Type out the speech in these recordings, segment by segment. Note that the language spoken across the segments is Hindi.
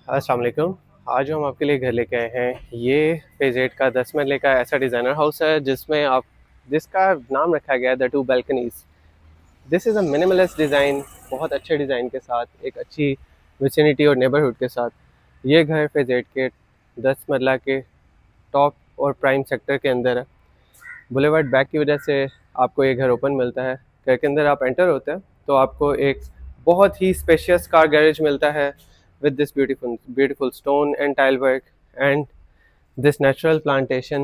अस्सलाम वालेकुम। आज हम आपके लिए घर लेके आए हैं। ये फेज़ 8 का 10 मरले का ऐसा डिज़ाइनर हाउस है जिसका नाम रखा गया है the two balconies. This is a minimalist design, बहुत अच्छे डिज़ाइन के साथ, एक अच्छी विसिनिटी और नेबरहुड के साथ। ये घर फेज़ 8 के 10 मरला के टॉप और प्राइम सेक्टर के अंदर है। बुलेवार्ड बैक की वजह से आपको ये घर ओपन मिलता है। घर के अंदर आप एंटर होते हैं तो आपको एक बहुत ही स्पेशियस कार गैरेज मिलता है with this beautiful stone and tile work and this natural plantation।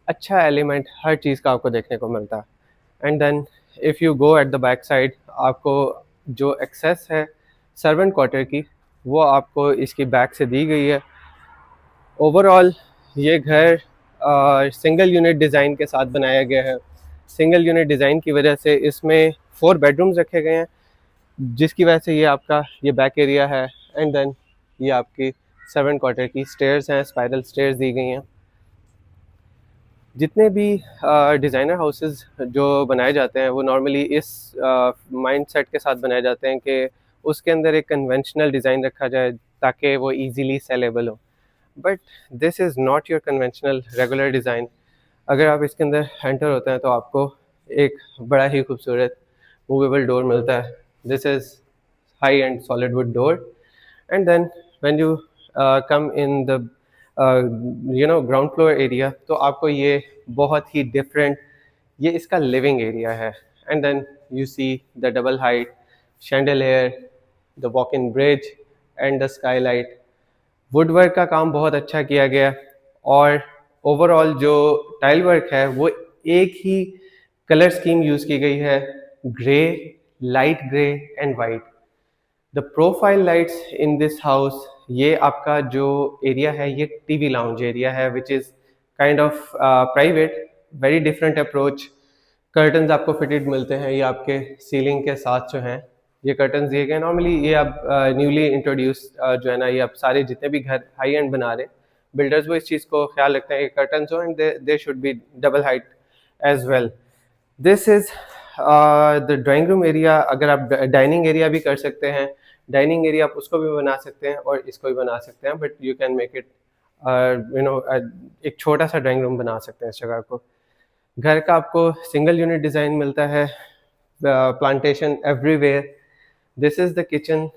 अच्छा एलिमेंट हर चीज़ का आपको देखने को मिलता है। And then if you go at the back side, आपको जो एक्सेस है सर्वेंट क्वार्टर की, वो आपको इसकी बैक से दी गई है। ओवरऑल ये घर सिंगल यूनिट डिज़ाइन के साथ बनाया गया है। सिंगल यूनिट डिज़ाइन की वजह से इसमें 4 बेडरूम्स रखे गए हैं, जिसकी वजह से ये आपका ये बैक एरिया है। एंड देन ये आपकी 7 क्वार्टर की स्टेयर्स हैं, स्पाइरल स्टेयर्स दी गई हैं। जितने भी डिज़ाइनर हाउसेस जो बनाए जाते हैं वो नॉर्मली इस माइंडसेट के साथ बनाए जाते हैं कि उसके अंदर एक कन्वेंशनल डिज़ाइन रखा जाए ताकि वो इजीली सेलेबल हो। But this is not your conventional regular design. अगर आप इसके अंदर एंटर होते हैं तो आपको एक बड़ा ही खूबसूरत मूवेबल डोर मिलता है। This is high and solid wood door. And then when you come in the ground floor area, तो आपको ये बहुत ही डिफरेंट, ये इसका लिविंग एरिया है। And then you see the double height chandelier, the walk in bridge and the skylight. Wood work का काम बहुत अच्छा किया गया और ओवरऑल जो टाइल वर्क है वो एक ही कलर स्कीम यूज़ की गई है, grey, light grey and white. The profile lights in this house, ये आपका जो एरिया है ये टीवी लाउंज एरिया है, which is kind of private, very different approach. Curtains आपको फिटेड मिलते हैं, ये आपके सीलिंग के साथ जो हैं ये कर्टन्स दिए गए। नॉर्मली ये अब न्यूली इंट्रोड्यूस जो है ना, ये अब सारे जितने भी घर हाई एंड बना रहे बिल्डर्स वो इस चीज़ को ख्याल रखते हैं कि कर्टन्स हो and they should be double height as well. This is the drawing room area. अगर आप डाइनिंग एरिया भी कर सकते हैं, डाइनिंग एरिया आप उसको भी बना सकते हैं और इसको भी बना सकते हैं, but you can make it एक छोटा सा ड्राइंग रूम बना सकते हैं इस जगह को। घर का आपको सिंगल यूनिट डिज़ाइन मिलता है, plantation everywhere. This is the kitchen.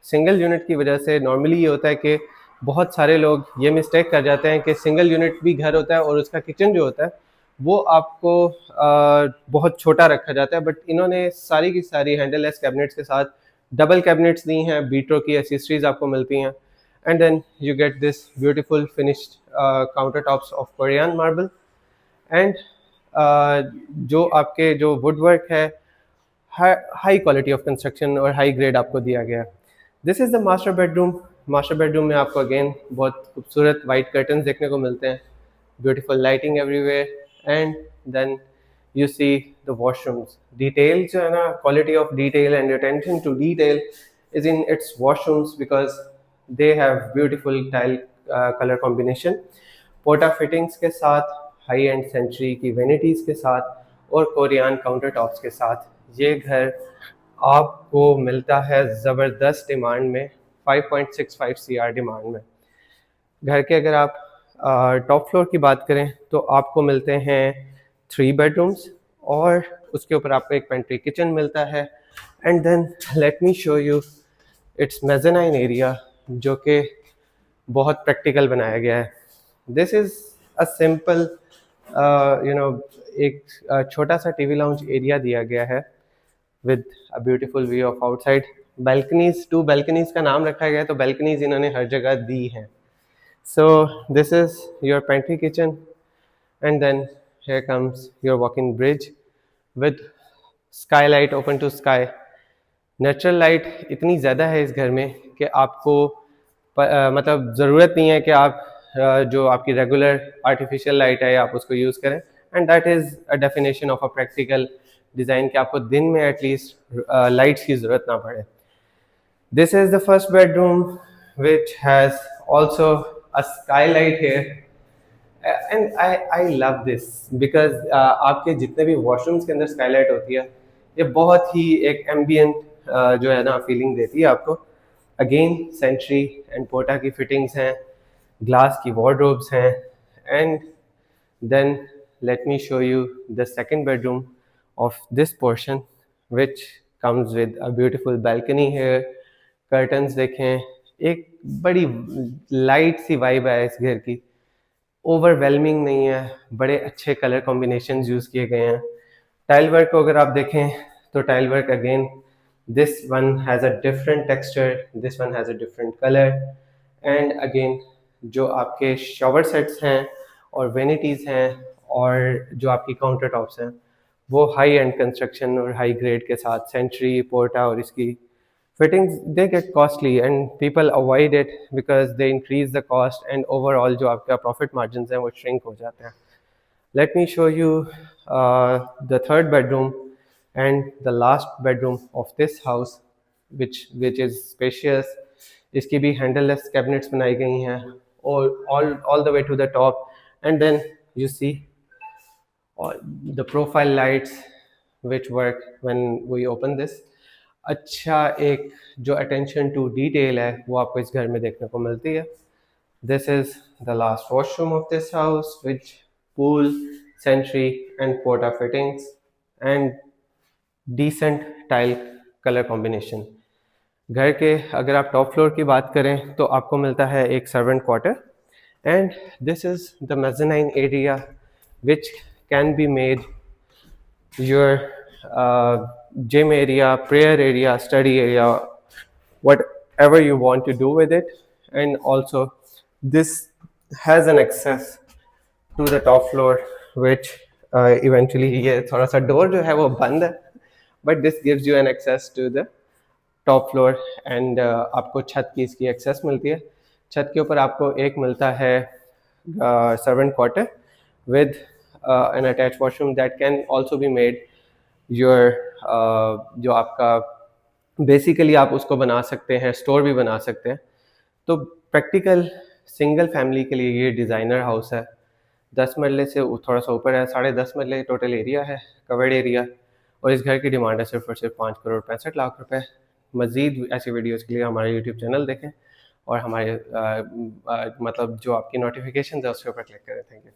Single unit की वजह से नॉर्मली ये होता है कि बहुत सारे लोग ये मिस्टेक कर जाते हैं कि सिंगल यूनिट भी घर होता है और उसका किचन जो होता है वो आपको बहुत छोटा रखा जाता है। बट इन्होंने सारी की सारी हैंडललेस कैबिनेट्स के साथ डबल कैबिनेट्स दी हैं, बीट्रो की एसेसरीज आपको मिलती हैं। And then you get this beautiful finished counter tops of Corian marble. And जो आपके जो वुड वर्क है, हाई क्वालिटी ऑफ कंस्ट्रक्शन और हाई ग्रेड आपको दिया गया है। This is the master bedroom. Master bedroom में आपको अगेन बहुत खूबसूरत वाइट कर्टन्स देखने को मिलते हैं, beautiful lighting everywhere. And then you see the washrooms. Detail जो है ना, quality of detail and attention to detail is in its washrooms because they have beautiful tile colour combination. Porta fittings के साथ, हाई एंड सेंचुरी की वेनिटीज़ के साथ और कोरियन काउंटर टॉप्स के साथ ये घर आपको मिलता है ज़बरदस्त डिमांड में, 5.65 CR डिमांड में। घर के अगर आप टॉप फ्लोर की बात करें तो आपको मिलते हैं 3 बेडरूम्स और उसके ऊपर आपको एक पेंट्री किचन मिलता है। And then let me show you its mezzanine area, जो कि बहुत प्रैक्टिकल बनाया गया है। दिस इज़ अ सिंपल एक छोटा सा टीवी लाउंज एरिया दिया गया है with a beautiful view of outside. Balconies, 2 balconies का नाम रखा गया है, तो बैल्कनीज इन्होंने हर जगह दी हैं। So this is your pantry kitchen and then here comes your walking bridge with skylight open to sky. Natural light इतनी ज़्यादा है इस घर में कि आपको मतलब ज़रूरत नहीं है कि आप जो आपकी रेगुलर आर्टिफिशियल लाइट है आप उसको यूज़ करें। And that is a definition of a practical design कि आपको दिन में एटलीस्ट लाइट्स की ज़रूरत ना पड़े। This is the first bedroom which has also a skylight here. And I love this because आपके जितने भी वॉशरूम्स के अंदर स्काईलाइट होती है ये बहुत ही एक एम्बियंट जो है ना फीलिंग देती है आपको। अगेन सेंचुरी एंड पोर्टा की फिटिंग्स हैं, ग्लास की वार्डरोब्स हैं, and then let me show you the second bedroom of this portion, which comes with a beautiful balcony here. Curtains देखें, एक बड़ी लाइट सी वाइब है इस घर की, ओवरवेलमिंग नहीं है, बड़े अच्छे कलर कॉम्बिनेशंस यूज़ किए गए हैं। टाइल वर्क को अगर आप देखें तो tile work again, this one has a different texture, this one has a different colour, and again जो आपके शॉवर सेट्स हैं और वेनिटीज़ हैं और जो आपकी काउंटर टॉप्स हैं वो हाई एंड कंस्ट्रक्शन और हाई ग्रेड के साथ सेंचुरी, पोर्टा और इसकी fittings they get costly and people avoid it because they increase the cost and overall जो आपका profit margins हैं वो shrink हो जाते हैं. Let me show you the third bedroom and the last bedroom of this house, which is spacious. इसकी भी handleless cabinets बनाई गई हैं all the way to the top, and then you see all the profile lights which work when we open this. अच्छा एक जो अटेंशन टू डिटेल है वो आपको इस घर में देखने को मिलती है. This is the last washroom of this house which full, sanitary and Porta fittings and decent tile colour combination. घर के अगर आप टॉप फ्लोर की बात करें तो आपको मिलता है एक servant quarter, and this is the mezzanine area which can be made your gym area, prayer area, study area, whatever you want to do with it. And also this has an access to the top floor, which eventually ये थोड़ा सा door जो है वो बंद है, but this gives you an access to the top floor, and आपको छत की इसकी एक्सेस मिलती है. छत के ऊपर आपको एक मिलता है servant quarter with N attach washroom that can also be made your, जो आपका बेसिकली आप उसको बना सकते हैं, स्टोर भी बना सकते हैं. तो प्रैक्टिकल सिंगल फैमिली के लिए ये डिज़ाइनर हाउस है. 10 मरले से थोड़ा सा ऊपर है, 10.5 मरले टोटल एरिया है, कवर्ड एरिया, और इस घर की डिमांड है सिर्फ और सिर्फ 5,65,00,000 रुपये. मज़ीद ऐसी वीडियोज़ के लिए हमारे यूट्यूब चैनल देखें और हमारे मतलब जो आपकी नोटिफिकेशन है उसके ऊपर क्लिक करें. Thank you.